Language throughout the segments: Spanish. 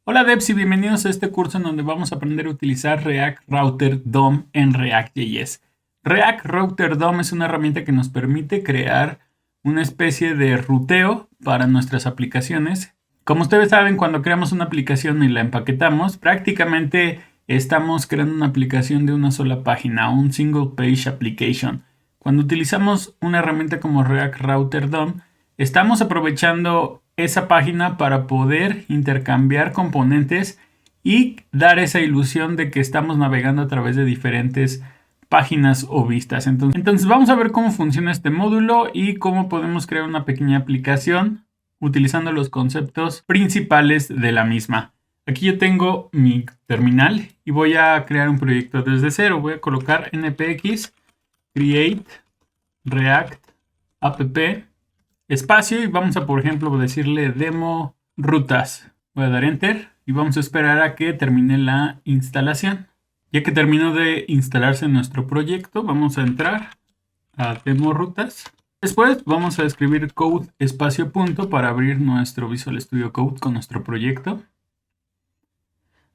Hola devs y bienvenidos a este curso en donde vamos a aprender a utilizar React Router DOM en React.js. React Router DOM es una herramienta que nos permite crear una especie de ruteo para nuestras aplicaciones. Como ustedes saben, cuando creamos una aplicación y la empaquetamos, prácticamente estamos creando una aplicación de una sola página, un single page application. Cuando utilizamos una herramienta como React Router DOM, estamos aprovechando esa página para poder intercambiar componentes y dar esa ilusión de que estamos navegando a través de diferentes páginas o vistas. Entonces vamos a ver cómo funciona este módulo y cómo podemos crear una pequeña aplicación utilizando los conceptos principales de la misma. Aquí yo tengo mi terminal y voy a crear un proyecto desde cero. Voy a colocar npx create react app espacio y vamos a, por ejemplo, decirle demo rutas. Voy a dar enter y vamos a esperar a que termine la instalación. Ya que terminó de instalarse nuestro proyecto, vamos a entrar a demo rutas. Después vamos a escribir code espacio punto para abrir nuestro Visual Studio Code con nuestro proyecto.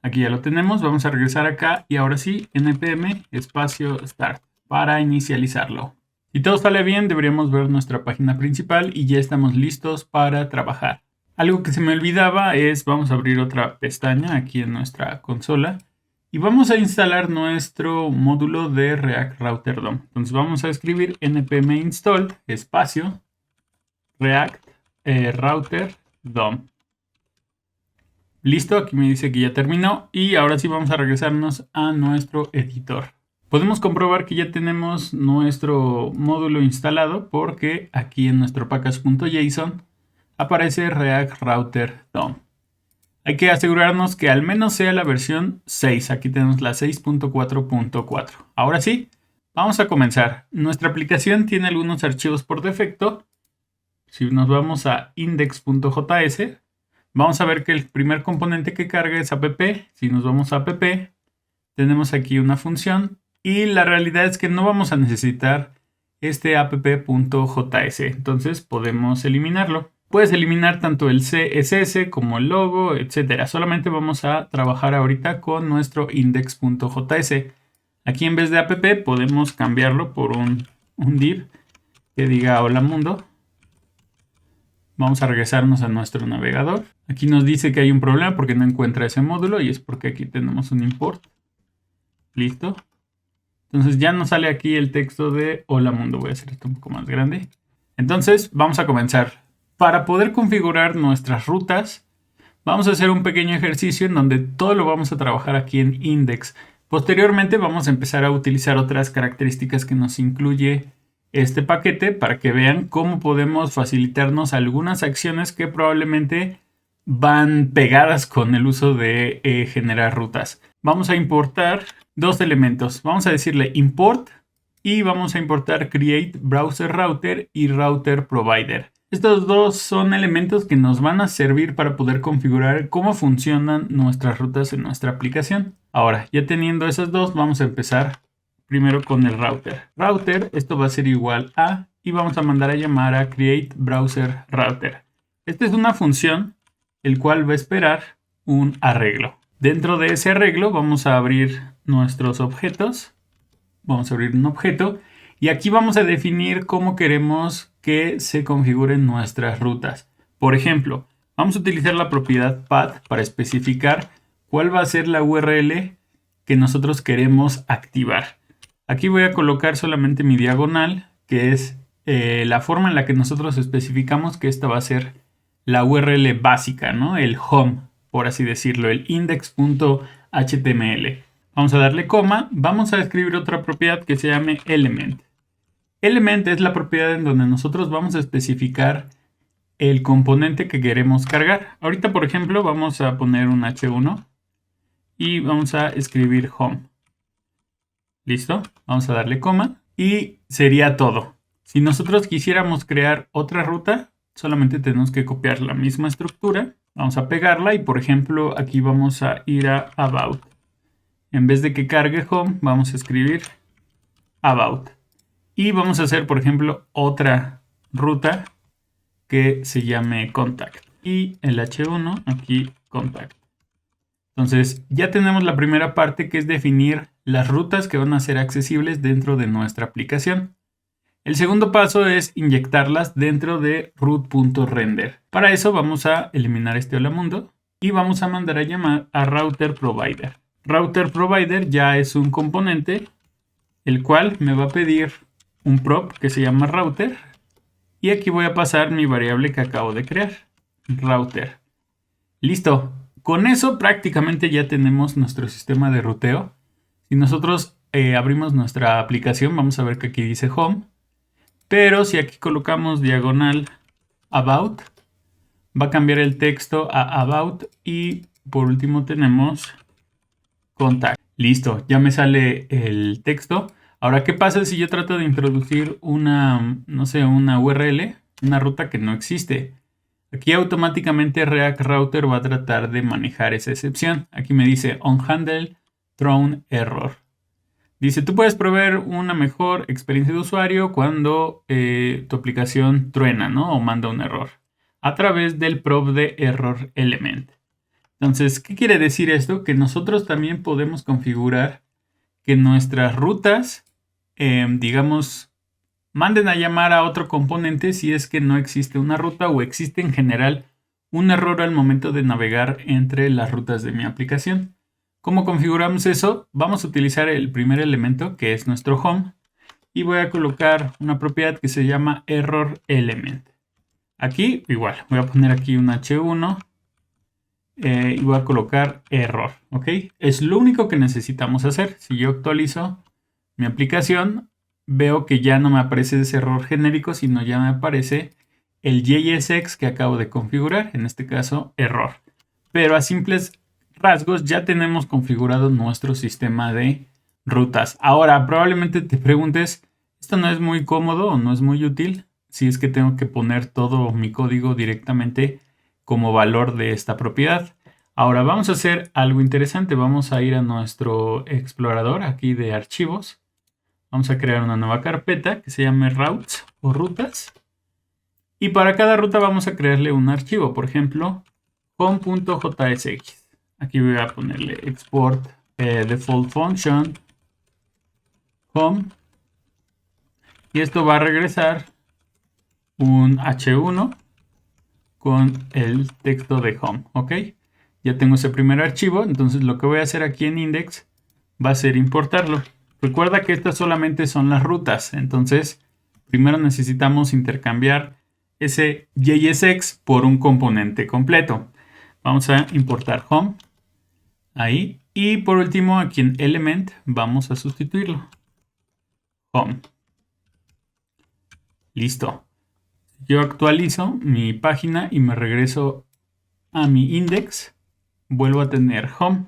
Aquí ya lo tenemos, vamos a regresar acá y ahora sí, npm espacio start para inicializarlo. Si todo sale bien, deberíamos ver nuestra página principal y ya estamos listos para trabajar. Algo que se me olvidaba es, vamos a abrir otra pestaña aquí en nuestra consola y vamos a instalar nuestro módulo de React Router DOM. Entonces vamos a escribir npm install espacio React Router DOM. Listo, aquí me dice que ya terminó y ahora sí vamos a regresarnos a nuestro editor. Podemos comprobar que ya tenemos nuestro módulo instalado porque aquí en nuestro package.json aparece React Router DOM. Hay que asegurarnos que al menos sea la versión 6. Aquí tenemos la 6.4.4. Ahora sí, vamos a comenzar. Nuestra aplicación tiene algunos archivos por defecto. Si nos vamos a index.js, vamos a ver que el primer componente que carga es app. Si nos vamos a app, tenemos aquí una función. Y la realidad es que no vamos a necesitar este app.js, entonces podemos eliminarlo. Puedes eliminar tanto el CSS como el logo, etc. Solamente vamos a trabajar ahorita con nuestro index.js. Aquí en vez de app podemos cambiarlo por un div que diga hola mundo. Vamos a regresarnos a nuestro navegador. Aquí nos dice que hay un problema porque no encuentra ese módulo y es porque aquí tenemos un import. Listo. Entonces ya nos sale aquí el texto de hola mundo. Voy a hacer esto un poco más grande. Entonces vamos a comenzar. Para poder configurar nuestras rutas, vamos a hacer un pequeño ejercicio en donde todo lo vamos a trabajar aquí en index. Posteriormente vamos a empezar a utilizar otras características que nos incluye este paquete para que vean cómo podemos facilitarnos algunas acciones que probablemente van pegadas con el uso de generar rutas. Vamos a importar dos elementos. Vamos a decirle import y vamos a importar create browser router y router provider. Estos dos son elementos que nos van a servir para poder configurar cómo funcionan nuestras rutas en nuestra aplicación. Ahora, ya teniendo esas dos, vamos a empezar primero con el router. Router, esto va a ser igual a y vamos a mandar a llamar a create browser router. Esta es una función el cual va a esperar un arreglo. Dentro de ese arreglo vamos a abrir nuestros objetos. Vamos a abrir un objeto y aquí vamos a definir cómo queremos que se configuren nuestras rutas. Por ejemplo, vamos a utilizar la propiedad path para especificar cuál va a ser la URL que nosotros queremos activar. Aquí voy a colocar solamente mi diagonal, que es la forma en la que nosotros especificamos que esta va a ser la URL básica, ¿no? El home, por así decirlo, el index.html. Vamos a darle coma, vamos a escribir otra propiedad que se llame element. Element es la propiedad en donde nosotros vamos a especificar el componente que queremos cargar. Ahorita, por ejemplo, vamos a poner un h1 y vamos a escribir home. Listo, vamos a darle coma y sería todo. Si nosotros quisiéramos crear otra ruta, solamente tenemos que copiar la misma estructura. Vamos a pegarla y, por ejemplo, aquí vamos a ir a about. En vez de que cargue home, vamos a escribir about. Y vamos a hacer, por ejemplo, otra ruta que se llame contact. Y el h1 aquí contact. Entonces ya tenemos la primera parte, que es definir las rutas que van a ser accesibles dentro de nuestra aplicación. El segundo paso es inyectarlas dentro de root.render. Para eso vamos a eliminar este hola mundo y vamos a mandar a llamar a router provider. Router provider ya es un componente el cual me va a pedir un prop que se llama router, y aquí voy a pasar mi variable que acabo de crear, router. Listo. Con eso prácticamente ya tenemos nuestro sistema de ruteo. Si nosotros abrimos nuestra aplicación, vamos a ver que aquí dice home, pero si aquí colocamos diagonal about, va a cambiar el texto a about, y por último tenemos contact. Listo, ya me sale el texto. Ahora, ¿qué pasa si yo trato de introducir una, no sé, una URL, una ruta que no existe? Aquí automáticamente React Router va a tratar de manejar esa excepción. Aquí me dice onHandle thrown error. Dice, tú puedes proveer una mejor experiencia de usuario cuando tu aplicación truena, ¿no? O manda un error a través del prop de error element. Entonces, ¿qué quiere decir esto? Que nosotros también podemos configurar que nuestras rutas, digamos, manden a llamar a otro componente si es que no existe una ruta o existe en general un error al momento de navegar entre las rutas de mi aplicación. ¿Cómo configuramos eso? Vamos a utilizar el primer elemento, que es nuestro home, y voy a colocar una propiedad que se llama error element. Aquí igual, voy a poner aquí un h1 y voy a colocar error, ¿ok? Es lo único que necesitamos hacer. Si yo actualizo mi aplicación, veo que ya no me aparece ese error genérico, sino ya me aparece el JSX que acabo de configurar, en este caso error. Pero a simples rasgos ya tenemos configurado nuestro sistema de rutas. Ahora, probablemente te preguntes, ¿esto no es muy cómodo o no es muy útil? Si es que tengo que poner todo mi código directamente como valor de esta propiedad. Ahora vamos a hacer algo interesante. Vamos a ir a nuestro explorador aquí de archivos. Vamos a crear una nueva carpeta que se llame routes o rutas. Y para cada ruta vamos a crearle un archivo. Por ejemplo, home.jsx. Aquí voy a ponerle export default function home. Y esto va a regresar un h1 con el texto de home. ¿Ok? Ya tengo ese primer archivo. Entonces lo que voy a hacer aquí en index va a ser importarlo. Recuerda que estas solamente son las rutas, entonces primero necesitamos intercambiar ese JSX por un componente completo. Vamos a importar home, ahí, y por último aquí en element vamos a sustituirlo. Home. Listo. Yo actualizo mi página y me regreso a mi index, vuelvo a tener home.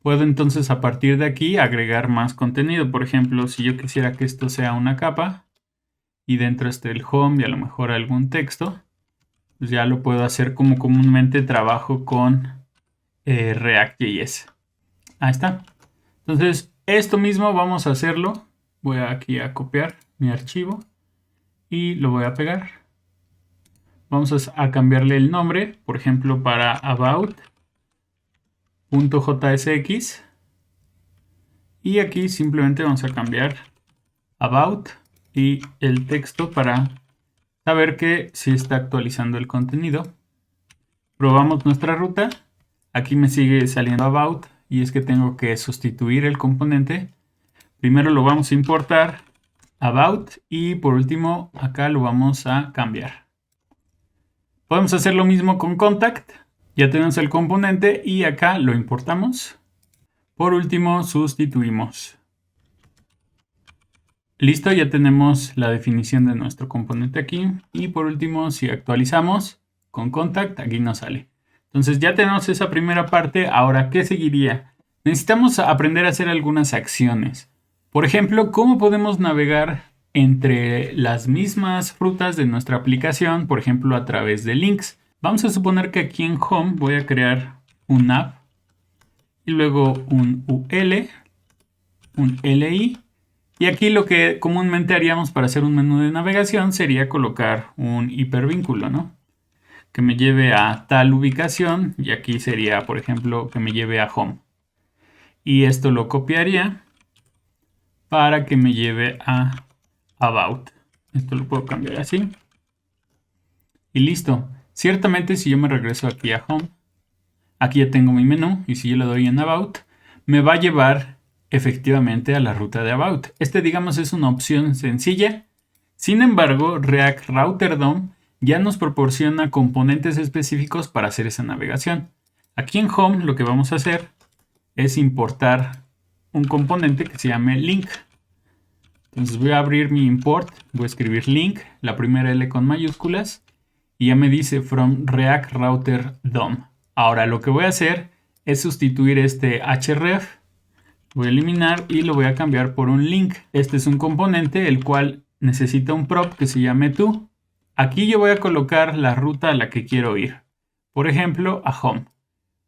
Puedo entonces a partir de aquí agregar más contenido. Por ejemplo, si yo quisiera que esto sea una capa y dentro esté el home y a lo mejor algún texto, pues ya lo puedo hacer como comúnmente trabajo con React.js. Ahí está. Entonces, esto mismo vamos a hacerlo. Voy aquí a copiar mi archivo y lo voy a pegar. Vamos a cambiarle el nombre, por ejemplo, para about.jsx. Y aquí simplemente vamos a cambiar about y el texto para saber que sí está actualizando el contenido. Probamos nuestra ruta. Aquí me sigue saliendo about y es que tengo que sustituir el componente. Primero lo vamos a importar about y por último acá lo vamos a cambiar. Podemos hacer lo mismo con contact. Ya tenemos el componente y acá lo importamos. Por último, sustituimos. Listo, ya tenemos la definición de nuestro componente aquí. Y por último, si actualizamos con contact, aquí nos sale. Entonces ya tenemos esa primera parte. Ahora, ¿qué seguiría? Necesitamos aprender a hacer algunas acciones. Por ejemplo, ¿cómo podemos navegar entre las mismas rutas de nuestra aplicación? Por ejemplo, a través de links. Vamos a suponer que aquí en Home voy a crear un app y luego un UL, un LI. Y aquí lo que comúnmente haríamos para hacer un menú de navegación sería colocar un hipervínculo, ¿no? que me lleve a tal ubicación y aquí sería, por ejemplo, que me lleve a home. Y esto lo copiaría para que me lleve a about. Esto lo puedo cambiar así. Y listo. Ciertamente si yo me regreso aquí a home, aquí ya tengo mi menú y si yo le doy en about, me va a llevar efectivamente a la ruta de about. Digamos es una opción sencilla. Sin embargo, React Router DOM ya nos proporciona componentes específicos para hacer esa navegación. Aquí en home lo que vamos a hacer es importar un componente que se llame link. Entonces voy a abrir mi import, voy a escribir link, la primera L con mayúsculas, y ya me dice from React Router DOM. Ahora lo que voy a hacer es sustituir este href, voy a eliminar y lo voy a cambiar por un link. Este es un componente el cual necesita un prop que se llame to. Aquí yo voy a colocar la ruta a la que quiero ir. Por ejemplo, a home.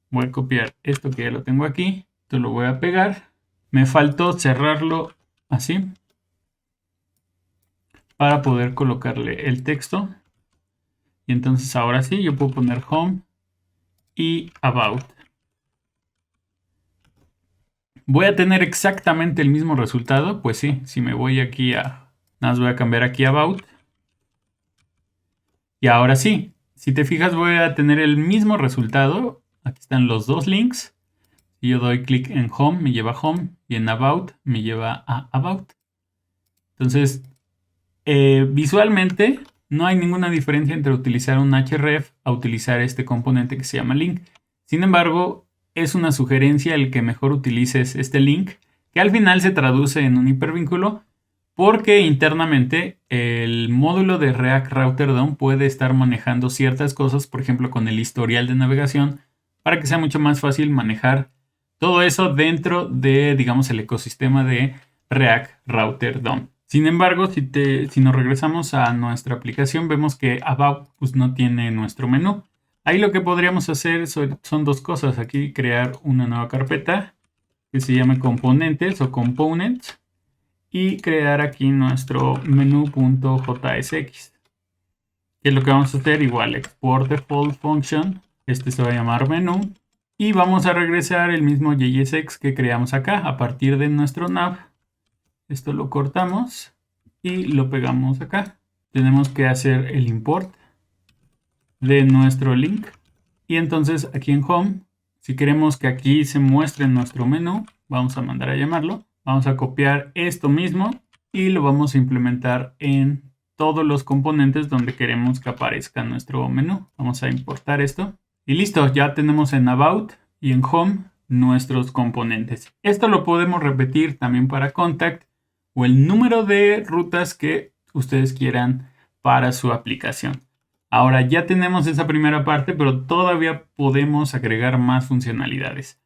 Voy a copiar esto que ya lo tengo aquí, esto lo voy a pegar. Me faltó cerrarlo así para poder colocarle el texto. Y entonces ahora sí, yo puedo poner home y about. ¿Voy a tener exactamente el mismo resultado? Pues sí, si me voy aquí a... Nada más voy a cambiar aquí about. Y ahora sí, si te fijas voy a tener el mismo resultado. Aquí están los dos links. Si yo doy clic en home, me lleva a home. Y en about, me lleva a about. Entonces, visualmente no hay ninguna diferencia entre utilizar un href a utilizar este componente que se llama link. Sin embargo, es una sugerencia el que mejor utilices este link, que al final se traduce en un hipervínculo, porque internamente el módulo de React Router DOM puede estar manejando ciertas cosas, por ejemplo con el historial de navegación, para que sea mucho más fácil manejar todo eso dentro de, digamos, el ecosistema de React Router DOM. Sin embargo, si nos regresamos a nuestra aplicación, vemos que About pues, no tiene nuestro menú. Ahí lo que podríamos hacer son dos cosas. Aquí crear una nueva carpeta que se llame componentes o components y crear aquí nuestro menú.jsx. ¿Qué es lo que vamos a hacer? Igual export default function. Este se va a llamar menú. Y vamos a regresar el mismo JSX que creamos acá a partir de nuestro nav. Esto lo cortamos y lo pegamos acá. Tenemos que hacer el import de nuestro link. Y entonces aquí en home, si queremos que aquí se muestre nuestro menú, vamos a mandar a llamarlo. Vamos a copiar esto mismo y lo vamos a implementar en todos los componentes donde queremos que aparezca nuestro menú. Vamos a importar esto. Y listo, ya tenemos en About y en Home nuestros componentes. Esto lo podemos repetir también para Contact o el número de rutas que ustedes quieran para su aplicación. Ahora ya tenemos esa primera parte, pero todavía podemos agregar más funcionalidades.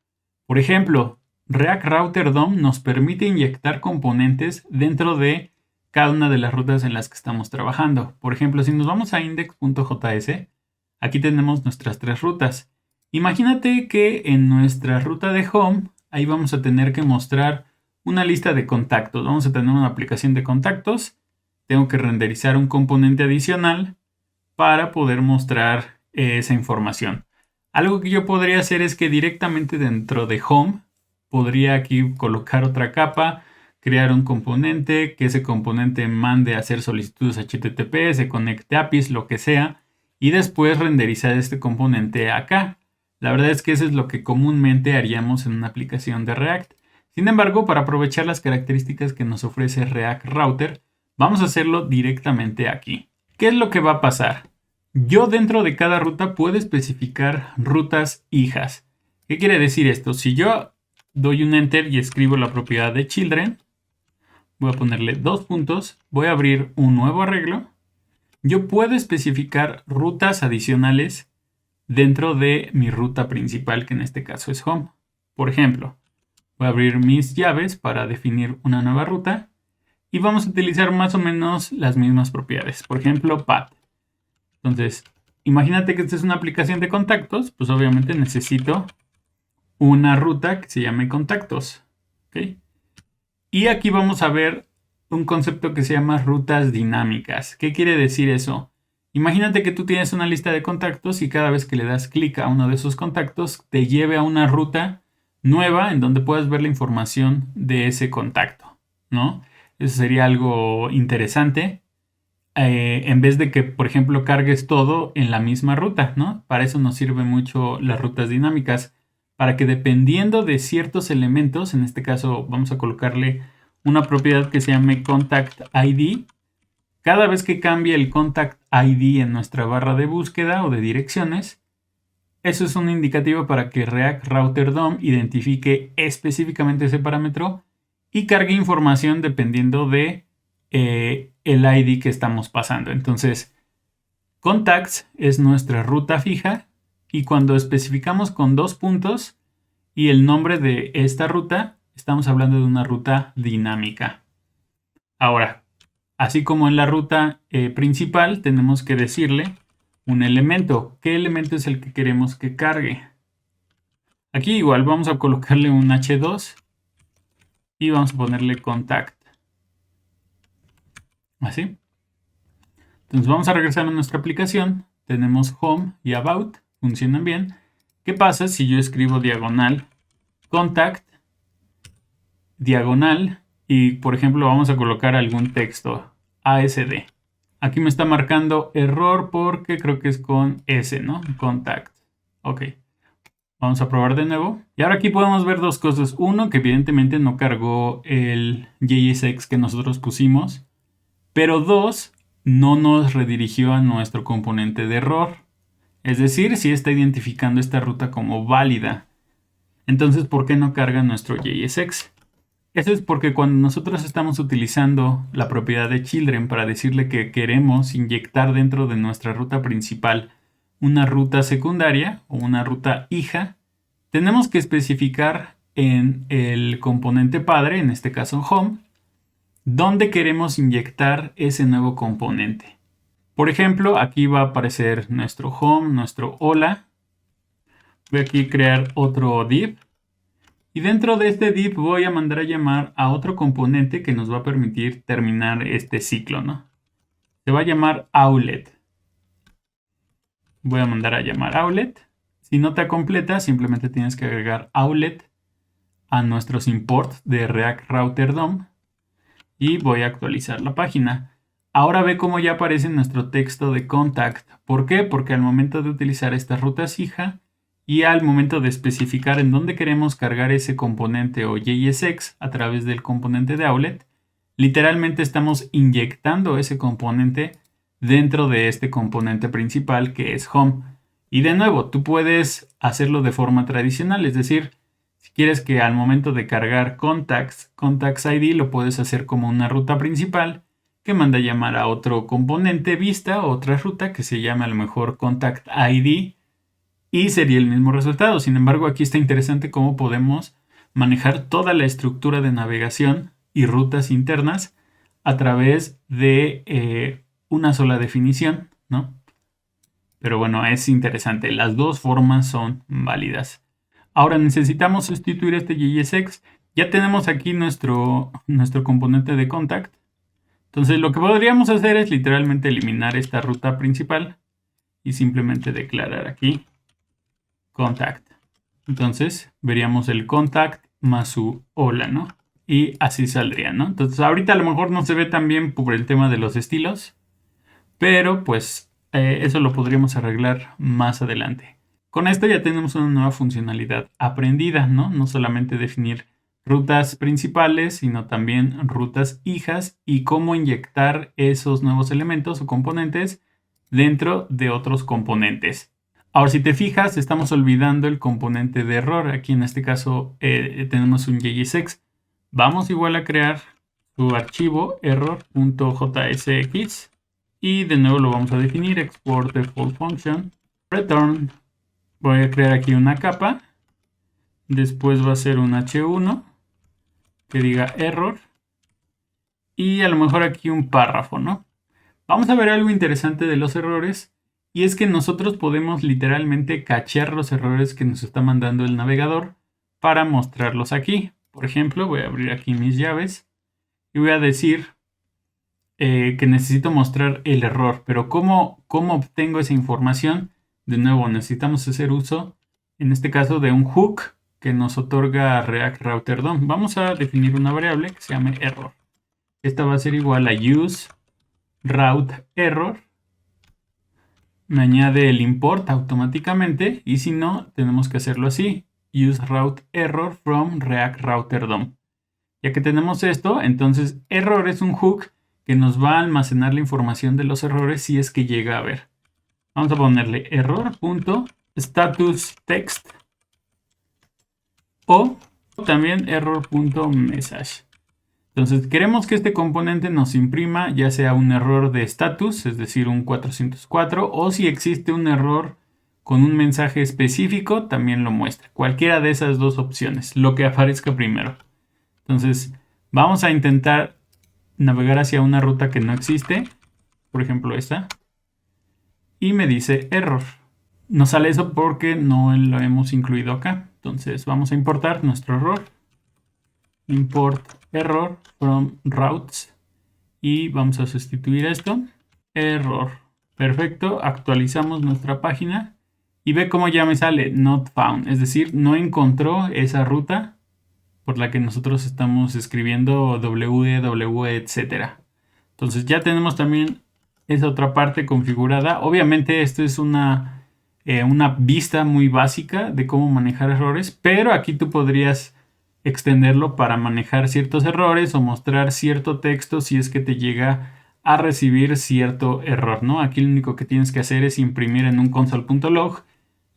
Por ejemplo, React Router DOM nos permite inyectar componentes dentro de cada una de las rutas en las que estamos trabajando. Por ejemplo, si nos vamos a index.js, aquí tenemos nuestras tres rutas. Imagínate que en nuestra ruta de home, ahí vamos a tener que mostrar una lista de contactos. Vamos a tener una aplicación de contactos. Tengo que renderizar un componente adicional para poder mostrar esa información. Algo que yo podría hacer es que directamente dentro de home podría aquí colocar otra capa, crear un componente, que ese componente mande a hacer solicitudes HTTP, se conecte a APIs, lo que sea, y después renderizar este componente acá. La verdad es que eso es lo que comúnmente haríamos en una aplicación de React. Sin embargo, para aprovechar las características que nos ofrece React Router, vamos a hacerlo directamente aquí. ¿Qué es lo que va a pasar? Yo dentro de cada ruta puedo especificar rutas hijas. ¿Qué quiere decir esto? Si yo doy un enter y escribo la propiedad de children, voy a ponerle 2 puntos, voy a abrir un nuevo arreglo. Yo puedo especificar rutas adicionales dentro de mi ruta principal, que en este caso es home. Por ejemplo, voy a abrir mis llaves para definir una nueva ruta y vamos a utilizar más o menos las mismas propiedades. Por ejemplo, path. Entonces, imagínate que esta es una aplicación de contactos, pues obviamente necesito una ruta que se llame contactos. ¿Okay? Y aquí vamos a ver un concepto que se llama rutas dinámicas. ¿Qué quiere decir eso? Imagínate que tú tienes una lista de contactos y cada vez que le das clic a uno de esos contactos te lleve a una ruta nueva en donde puedas ver la información de ese contacto, ¿no? Eso sería algo interesante. En vez de que, por ejemplo, cargues todo en la misma ruta, ¿no? Para eso nos sirven mucho las rutas dinámicas, para que dependiendo de ciertos elementos, en este caso vamos a colocarle una propiedad que se llame Contact ID. Cada vez que cambie el Contact ID en nuestra barra de búsqueda o de direcciones, eso es un indicativo para que React Router DOM identifique específicamente ese parámetro y cargue información dependiendo de el ID que estamos pasando. Entonces, contacts es nuestra ruta fija y cuando especificamos con 2 puntos y el nombre de esta ruta, estamos hablando de una ruta dinámica. Ahora, así como en la ruta principal, tenemos que decirle un elemento. ¿Qué elemento es el que queremos que cargue? Aquí igual vamos a colocarle un H2 y vamos a ponerle contact. Así. Entonces vamos a regresar a nuestra aplicación. Tenemos home y about, funcionan bien. ¿Qué pasa si yo escribo diagonal contact, diagonal, y por ejemplo vamos a colocar algún texto, ASD? Aquí me está marcando error porque creo que es con S, ¿no? Contact. Ok. Vamos a probar de nuevo. Y ahora aquí podemos ver dos cosas. Uno, que evidentemente no cargó el JSX que nosotros pusimos. Pero dos, no nos redirigió a nuestro componente de error. Es decir, sí está identificando esta ruta como válida. Entonces, ¿por qué no carga nuestro JSX? Eso es porque cuando nosotros estamos utilizando la propiedad de children para decirle que queremos inyectar dentro de nuestra ruta principal una ruta secundaria o una ruta hija, tenemos que especificar en el componente padre, en este caso home, dónde queremos inyectar ese nuevo componente. Por ejemplo, aquí va a aparecer nuestro home, nuestro hola. Voy aquí a crear otro div. Y dentro de este div voy a mandar a llamar a otro componente que nos va a permitir terminar este ciclo, ¿no? Se va a llamar outlet. Voy a mandar a llamar outlet. Si no te completa, simplemente tienes que agregar outlet a nuestros imports de React Router DOM. Y voy a actualizar la página. Ahora ve cómo ya aparece nuestro texto de contact. ¿Por qué? Porque al momento de utilizar estas rutas hija y al momento de especificar en dónde queremos cargar ese componente o JSX a través del componente de outlet, literalmente estamos inyectando ese componente dentro de este componente principal que es home. Y de nuevo, tú puedes hacerlo de forma tradicional, es decir, si quieres que al momento de cargar contacts ID lo puedes hacer como una ruta principal que manda a llamar a otro componente vista o otra ruta que se llame a lo mejor contact ID y sería el mismo resultado. Sin embargo, aquí está interesante cómo podemos manejar toda la estructura de navegación y rutas internas a través de una sola definición, ¿no? Pero bueno, es interesante. Las dos formas son válidas. Ahora necesitamos sustituir este JSX. Ya tenemos aquí nuestro componente de contact. Entonces lo que podríamos hacer es literalmente eliminar esta ruta principal y simplemente declarar aquí contact. Entonces veríamos el contact más su hola, ¿no? Y así saldría, ¿no? Entonces ahorita a lo mejor no se ve tan bien por el tema de los estilos, pero pues eso lo podríamos arreglar más adelante. Con esto ya tenemos una nueva funcionalidad aprendida, ¿no? No solamente definir rutas principales, sino también rutas hijas y cómo inyectar esos nuevos elementos o componentes dentro de otros componentes. Ahora, si te fijas, estamos olvidando el componente de error. Aquí en este caso tenemos un JSX. Vamos igual a crear su archivo error.jsx y de nuevo lo vamos a definir, export default function, return. Voy a crear aquí una capa, después va a ser un h1 que diga error y a lo mejor aquí un párrafo, ¿no? Vamos a ver algo interesante de los errores y es que nosotros podemos literalmente cachear los errores que nos está mandando el navegador para mostrarlos aquí. Por ejemplo, voy a abrir aquí mis llaves y voy a decir que necesito mostrar el error. Pero ¿cómo obtengo esa información? De nuevo, necesitamos hacer uso, en este caso, de un hook que nos otorga React Router DOM. Vamos a definir una variable que se llame error. Esta va a ser igual a use route error. Me añade el import automáticamente, y si no, tenemos que hacerlo así: use route error from React Router DOM. Ya que tenemos esto, entonces error es un hook que nos va a almacenar la información de los errores si es que llega a haber. Vamos a ponerle error.statusText o también error.message. Entonces queremos que este componente nos imprima ya sea un error de status, es decir, un 404, o si existe un error con un mensaje específico, también lo muestra. Cualquiera de esas dos opciones, lo que aparezca primero. Entonces vamos a intentar navegar hacia una ruta que no existe, por ejemplo esta, y me dice error. No sale eso porque no lo hemos incluido acá. Entonces vamos a importar nuestro error. Import error from routes. Y vamos a sustituir esto. Error. Perfecto. Actualizamos nuestra página. Y ve cómo ya me sale not found. Es decir, no encontró esa ruta por la que nosotros estamos escribiendo www, etc. Entonces ya tenemos también esa otra parte configurada. Obviamente esto es una vista muy básica de cómo manejar errores, pero aquí tú podrías extenderlo para manejar ciertos errores o mostrar cierto texto si es que te llega a recibir cierto error, ¿no? Aquí lo único que tienes que hacer es imprimir en un console.log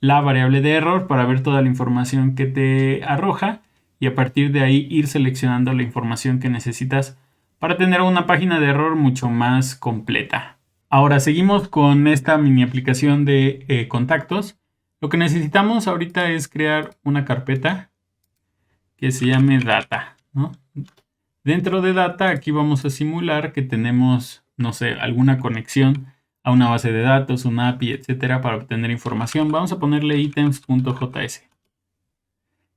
la variable de error para ver toda la información que te arroja, y a partir de ahí ir seleccionando la información que necesitas para tener una página de error mucho más completa. Ahora seguimos con esta mini aplicación de contactos. Lo que necesitamos ahorita es crear una carpeta que se llame data, ¿no? Dentro de data aquí vamos a simular que tenemos, no sé, alguna conexión a una base de datos, una API, etcétera, para obtener información. Vamos a ponerle items.js.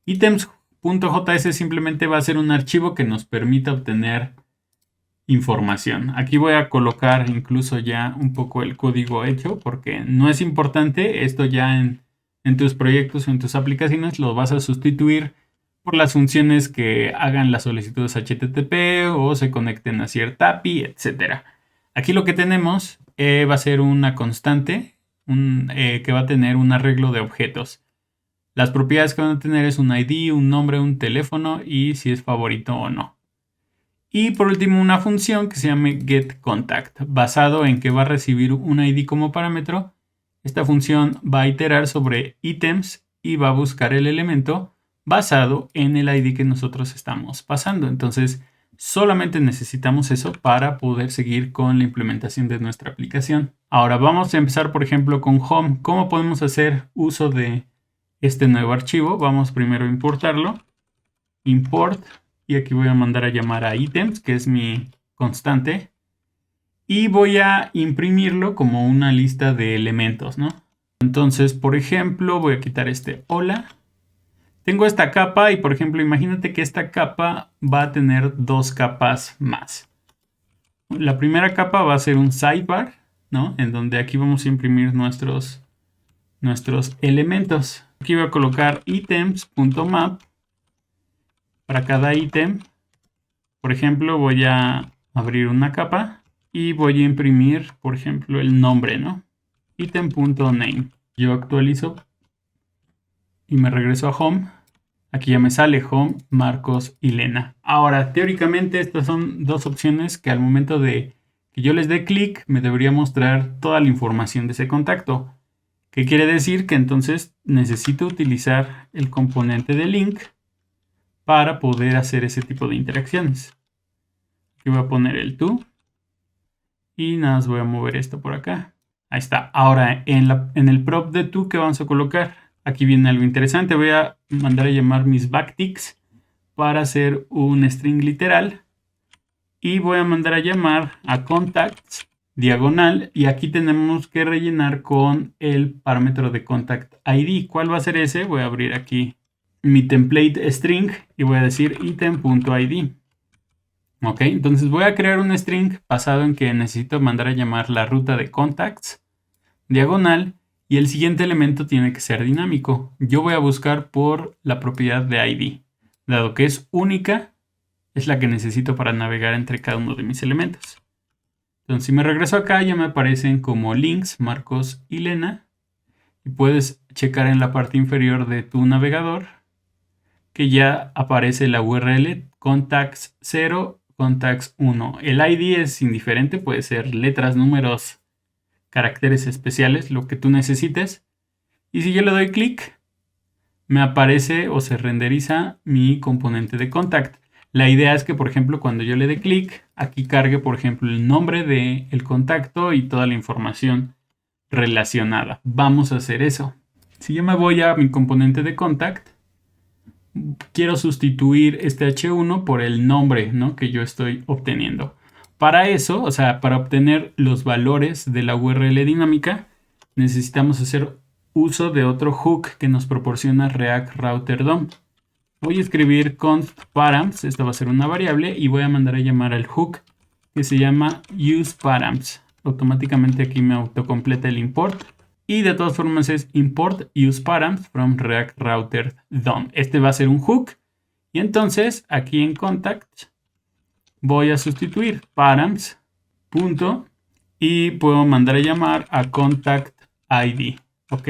Items.js simplemente va a ser un archivo que nos permita obtener información. Aquí voy a colocar incluso ya un poco el código hecho, porque no es importante. Esto ya en tus proyectos o en tus aplicaciones lo vas a sustituir por las funciones que hagan las solicitudes HTTP o se conecten a cierta API, etc. Aquí lo que tenemos va a ser una constante que va a tener un arreglo de objetos. Las propiedades que van a tener es un ID, un nombre, un teléfono y si es favorito o no. Y por último una función que se llama getContact, basado en que va a recibir un ID como parámetro. Esta función va a iterar sobre ítems y va a buscar el elemento basado en el ID que nosotros estamos pasando. Entonces solamente necesitamos eso para poder seguir con la implementación de nuestra aplicación. Ahora vamos a empezar, por ejemplo, con Home. ¿Cómo podemos hacer uso de este nuevo archivo? Vamos primero a importarlo. Import. Y aquí voy a mandar a llamar a items, que es mi constante. Y voy a imprimirlo como una lista de elementos, ¿no? Entonces, por ejemplo, voy a quitar este hola. Tengo esta capa y, por ejemplo, imagínate que esta capa va a tener dos capas más. La primera capa va a ser un sidebar, ¿no? En donde aquí vamos a imprimir nuestros elementos. Aquí voy a colocar items.map. Para cada ítem, por ejemplo, voy a abrir una capa y voy a imprimir, por ejemplo, el nombre, ¿no? Item.name. Yo actualizo y me regreso a Home. Aquí ya me sale Home, Marcos y Lena. Ahora, teóricamente estas son dos opciones que al momento de que yo les dé clic me debería mostrar toda la información de ese contacto. ¿Qué quiere decir? Que entonces necesito utilizar el componente de link para poder hacer ese tipo de interacciones. Aquí voy a poner el to y nada más voy a mover esto por acá. Ahí está. Ahora en el prop de to, ¿qué vamos a colocar? Aquí viene algo interesante. Voy a mandar a llamar mis backticks para hacer un string literal y voy a mandar a llamar a contacts diagonal y aquí tenemos que rellenar con el parámetro de contact ID. ¿Cuál va a ser ese? Voy a abrir aquí mi template string y voy a decir item.id. Ok, entonces voy a crear un string basado en que necesito mandar a llamar la ruta de contacts, diagonal, y el siguiente elemento tiene que ser dinámico. Yo voy a buscar por la propiedad de ID, dado que es única, es la que necesito para navegar entre cada uno de mis elementos. Entonces, si me regreso acá, ya me aparecen como links, Marcos y Lena, y puedes checar en la parte inferior de tu navegador que ya aparece la URL contacts 0, contacts 1. El ID es indiferente, puede ser letras, números, caracteres especiales, lo que tú necesites. Y si yo le doy clic, me aparece o se renderiza mi componente de contact. La idea es que, por ejemplo, cuando yo le dé clic, aquí cargue, por ejemplo, el nombre del contacto y toda la información relacionada. Vamos a hacer eso. Si yo me voy a mi componente de contact, quiero sustituir este H1 por el nombre, ¿no?, que yo estoy obteniendo. Para eso, o sea, para obtener los valores de la URL dinámica, necesitamos hacer uso de otro hook que nos proporciona React Router DOM. Voy a escribir const params, esta va a ser una variable, y voy a mandar a llamar al hook que se llama useParams. Automáticamente aquí me autocompleta el import. Y de todas formas es import useParams from React Router DOM. Este va a ser un hook. Y entonces aquí en contact voy a sustituir params. Y puedo mandar a llamar a contact ID. ¿Ok?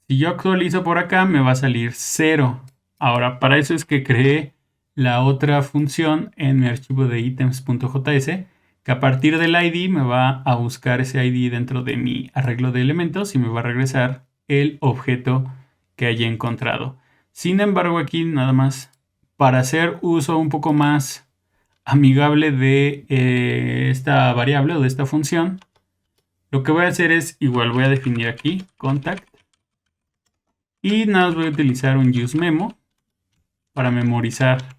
Si yo actualizo por acá me va a salir 0. Ahora, para eso es que creé la otra función en mi archivo de items.js, que a partir del ID me va a buscar ese ID dentro de mi arreglo de elementos y me va a regresar el objeto que haya encontrado. Sin embargo, aquí nada más para hacer uso un poco más amigable de esta variable o de esta función, lo que voy a hacer es igual voy a definir aquí contact y nada más voy a utilizar un useMemo para memorizar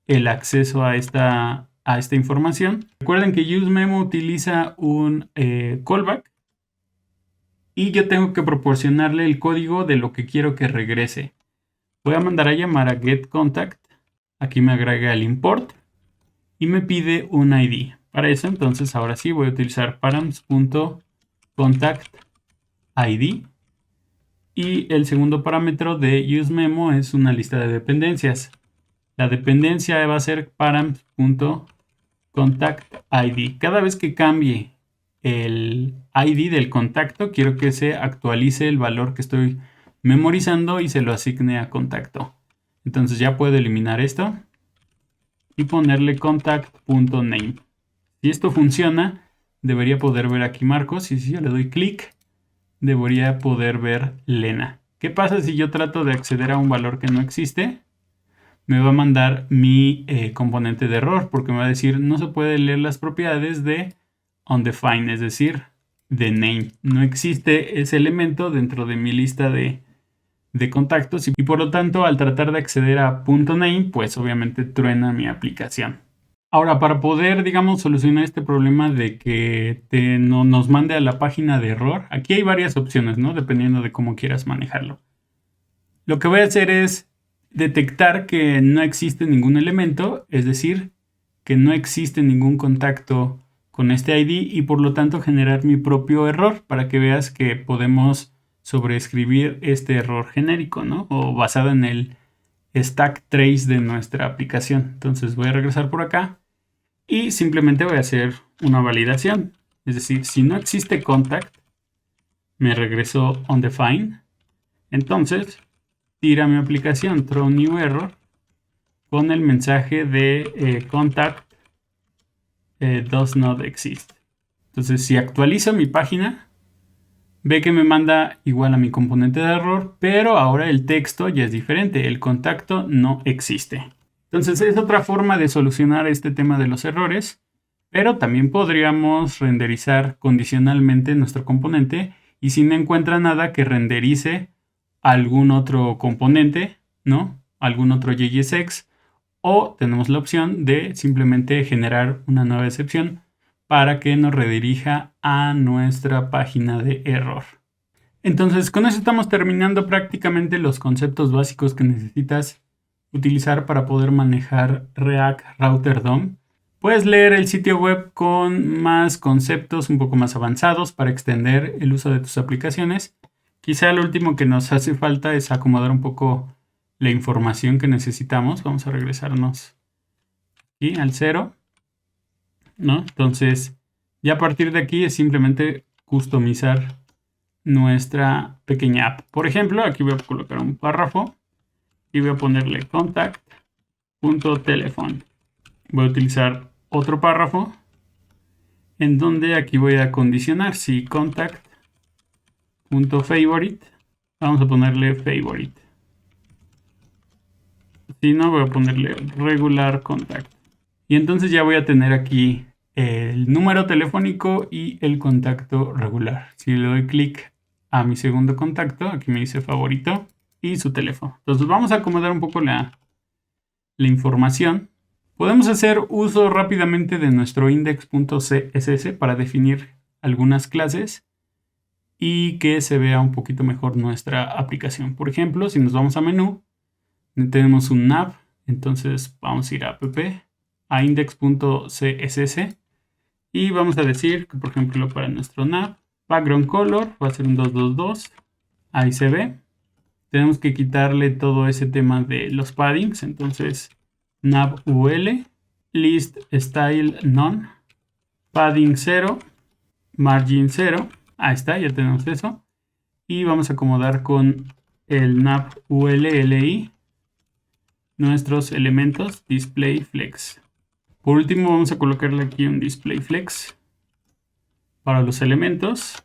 el acceso a esta información. Recuerden que useMemo utiliza un callback y yo tengo que proporcionarle el código de lo que quiero que regrese. Voy a mandar a llamar a getContact. Aquí me agrega el import y me pide un ID. Para eso entonces ahora sí voy a utilizar params.contactID. Y el segundo parámetro de useMemo es una lista de dependencias. La dependencia va a ser params.contactID. Cada vez que cambie el ID del contacto, quiero que se actualice el valor que estoy memorizando y se lo asigne a contacto. Entonces ya puedo eliminar esto y ponerle contact.name. Si esto funciona, debería poder ver aquí Marcos, y si yo le doy clic, debería poder ver Lena. ¿Qué pasa si yo trato de acceder a un valor que no existe? Me va a mandar mi componente de error, porque me va a decir no se puede leer las propiedades de undefined, es decir, de name. No existe ese elemento dentro de mi lista de contactos y por lo tanto al tratar de acceder a .name, pues obviamente truena mi aplicación. Ahora, para poder, digamos, solucionar este problema de que no nos mande a la página de error, aquí hay varias opciones, ¿no? Dependiendo de cómo quieras manejarlo. Lo que voy a hacer es detectar que no existe ningún elemento, es decir, que no existe ningún contacto con este ID y por lo tanto generar mi propio error para que veas que podemos sobreescribir este error genérico, ¿no? O basado en el stack trace de nuestra aplicación. Entonces voy a regresar por acá y simplemente voy a hacer una validación. Es decir, si no existe contact, me regreso undefined. Entonces, tira mi aplicación throw new error con el mensaje de contact does not exist. Entonces, si actualizo mi página, ve que me manda igual a mi componente de error, pero ahora el texto ya es diferente. El contacto no existe. Entonces, es otra forma de solucionar este tema de los errores, pero también podríamos renderizar condicionalmente nuestro componente y si no encuentra nada que renderice algún otro componente, ¿no? Algún otro JSX, o tenemos la opción de simplemente generar una nueva excepción para que nos redirija a nuestra página de error. Entonces, con eso estamos terminando prácticamente los conceptos básicos que necesitas utilizar para poder manejar React Router DOM. Puedes leer el sitio web con más conceptos un poco más avanzados para extender el uso de tus aplicaciones. Quizá lo último que nos hace falta es acomodar un poco la información que necesitamos. Vamos a regresarnos aquí al 0, ¿no? Entonces, ya a partir de aquí es simplemente customizar nuestra pequeña app. Por ejemplo, aquí voy a colocar un párrafo y voy a ponerle contact.telephone. Voy a utilizar otro párrafo en donde aquí voy a condicionar si contact.favorite, vamos a ponerle favorite. Si no, voy a ponerle regular contact. Y entonces ya voy a tener aquí el número telefónico y el contacto regular. Si le doy clic a mi segundo contacto, aquí me dice favorito y su teléfono. Entonces vamos a acomodar un poco la información. Podemos hacer uso rápidamente de nuestro index.css para definir algunas clases y que se vea un poquito mejor nuestra aplicación. Por ejemplo, si nos vamos a menú, tenemos un nav, entonces vamos a ir a app, a index.css y vamos a decir que, por ejemplo, para nuestro nav, background color va a ser un 222, ahí se ve. Tenemos que quitarle todo ese tema de los paddings, entonces nav ul, list style none, padding 0, margin 0, ahí está, ya tenemos eso. Y vamos a acomodar con el nav ulli nuestros elementos display flex. Por último vamos a colocarle aquí un display flex para los elementos.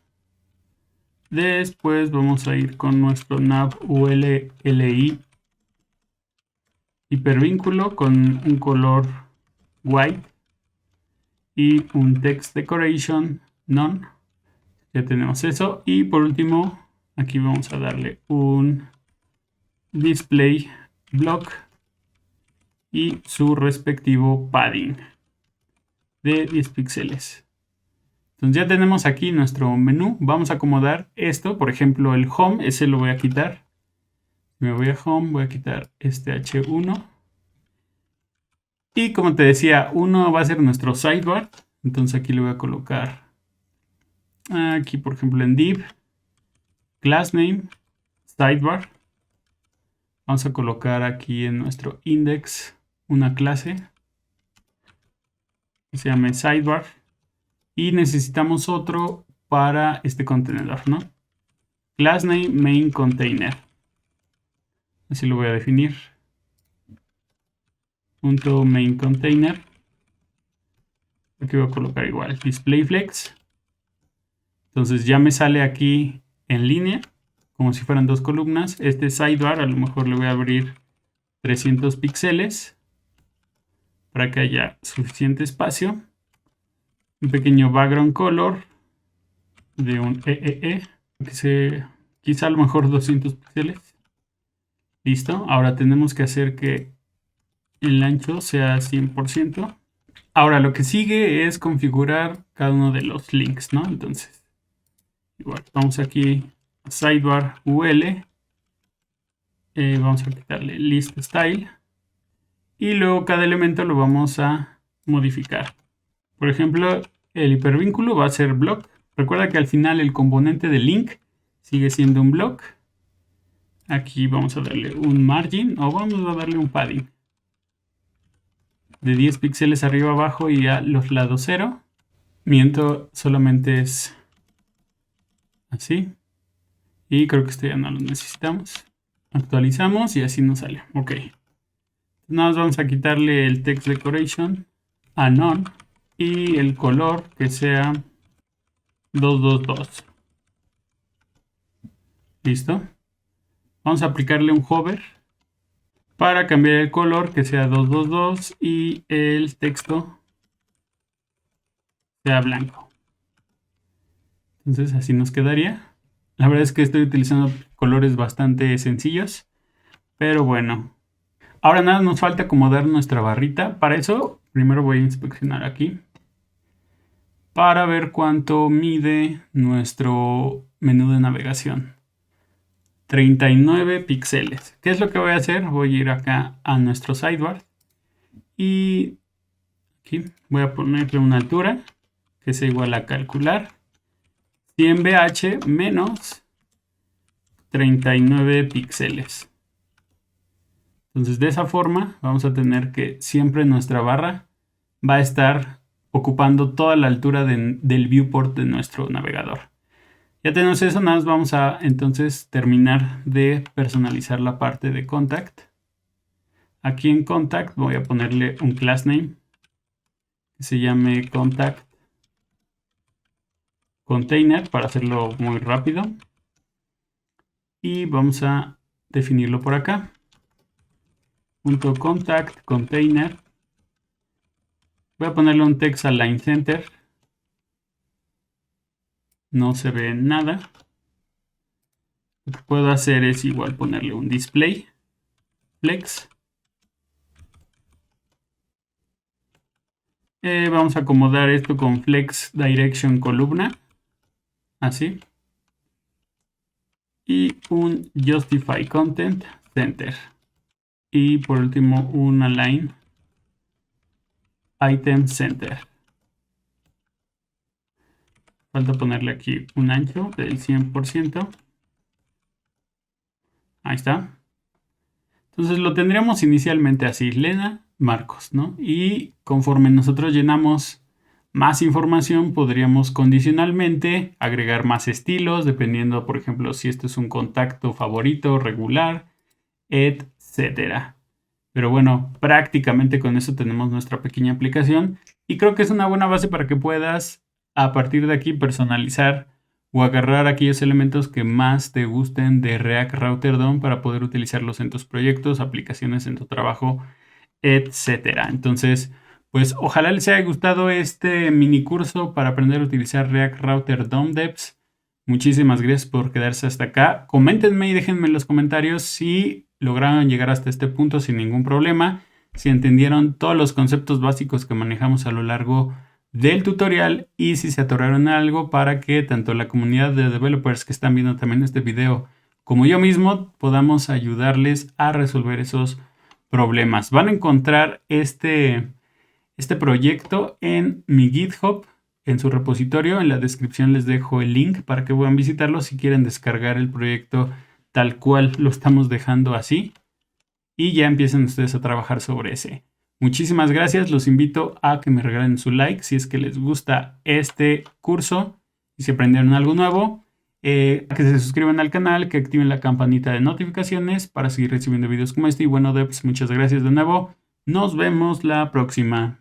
Después vamos a ir con nuestro nav ulli hipervínculo con un color white y un text decoration none. Ya tenemos eso. Y por último, aquí vamos a darle un display block y su respectivo padding de 10 píxeles. Entonces ya tenemos aquí nuestro menú. Vamos a acomodar esto. Por ejemplo, el home, ese lo voy a quitar. Me voy a home, voy a quitar este H1. Y como te decía, uno va a ser nuestro sidebar. Entonces aquí le voy a colocar, aquí por ejemplo en div, class name, sidebar. Vamos a colocar aquí en nuestro index una clase que se llame sidebar. Y necesitamos otro para este contenedor, ¿no? Class name main container. Así lo voy a definir. Punto main container. Aquí voy a colocar igual display flex. Entonces ya me sale aquí en línea, como si fueran dos columnas. Este sidebar a lo mejor le voy a abrir 300 píxeles para que haya suficiente espacio. Un pequeño background color de un EEE, que quizá a lo mejor 200 píxeles. Listo. Ahora tenemos que hacer que el ancho sea 100%. Ahora lo que sigue es configurar cada uno de los links, ¿no? Entonces, igual, vamos aquí a sidebar ul. Vamos a quitarle list style. Y luego cada elemento lo vamos a modificar. Por ejemplo, el hipervínculo va a ser block. Recuerda que al final el componente de link sigue siendo un block. Aquí vamos a darle un margin o vamos a darle un padding de 10 píxeles arriba abajo y a los lados 0. Miento, solamente es así. Y creo que esto ya no lo necesitamos. Actualizamos y así nos sale. Ok. Nada más vamos a quitarle el text decoration a none y el color que sea 222. Listo. Vamos a aplicarle un hover para cambiar el color que sea 222 y el texto sea blanco. Entonces así nos quedaría. La verdad es que estoy utilizando colores bastante sencillos, pero bueno. Ahora nada, nos falta acomodar nuestra barrita. Para eso, primero voy a inspeccionar aquí para ver cuánto mide nuestro menú de navegación. 39 píxeles. ¿Qué es lo que voy a hacer? Voy a ir acá a nuestro sidebar y Aquí voy a ponerle una altura que sea igual a calcular 100 BH menos 39 píxeles. Entonces de esa forma vamos a tener que siempre nuestra barra va a estar ocupando toda la altura del viewport de nuestro navegador. Ya tenemos eso, nada más vamos a entonces terminar de personalizar la parte de contact. Aquí en contact voy a ponerle un class name que se llame contact container para hacerlo muy rápido. Y vamos a definirlo por acá. .contact container. Voy a ponerle un text align center. No se ve nada. Lo que puedo hacer es igual ponerle un display flex. Vamos a acomodar esto con flex direction columna. Así. Y un justify content center. Y por último un align item center. Falta ponerle aquí un ancho del 100%. Ahí está. Entonces lo tendríamos inicialmente así, Lena Marcos, ¿no? Y conforme nosotros llenamos más información, podríamos condicionalmente agregar más estilos, dependiendo, por ejemplo, si esto es un contacto favorito, regular, etcétera. Pero bueno, prácticamente con eso tenemos nuestra pequeña aplicación y creo que es una buena base para que puedas a partir de aquí personalizar o agarrar aquellos elementos que más te gusten de React Router DOM para poder utilizarlos en tus proyectos, aplicaciones, en tu trabajo, etcétera. Entonces, pues ojalá les haya gustado este mini curso para aprender a utilizar React Router DOM Devs. Muchísimas gracias por quedarse hasta acá. Coméntenme y déjenme en los comentarios si lograron llegar hasta este punto sin ningún problema, si entendieron todos los conceptos básicos que manejamos a lo largo del tutorial y si se atoraron en algo para que tanto la comunidad de developers que están viendo también este video como yo mismo podamos ayudarles a resolver esos problemas. Van a encontrar este proyecto en mi GitHub, en su repositorio. En la descripción les dejo el link para que puedan visitarlo si quieren descargar el proyecto tal cual lo estamos dejando así. Y ya empiecen ustedes a trabajar sobre ese. Muchísimas gracias. Los invito a que me regalen su like si es que les gusta este curso y si aprendieron algo nuevo. Que se suscriban al canal, que activen la campanita de notificaciones para seguir recibiendo videos como este. Y bueno, devs, muchas gracias de nuevo. Nos vemos la próxima.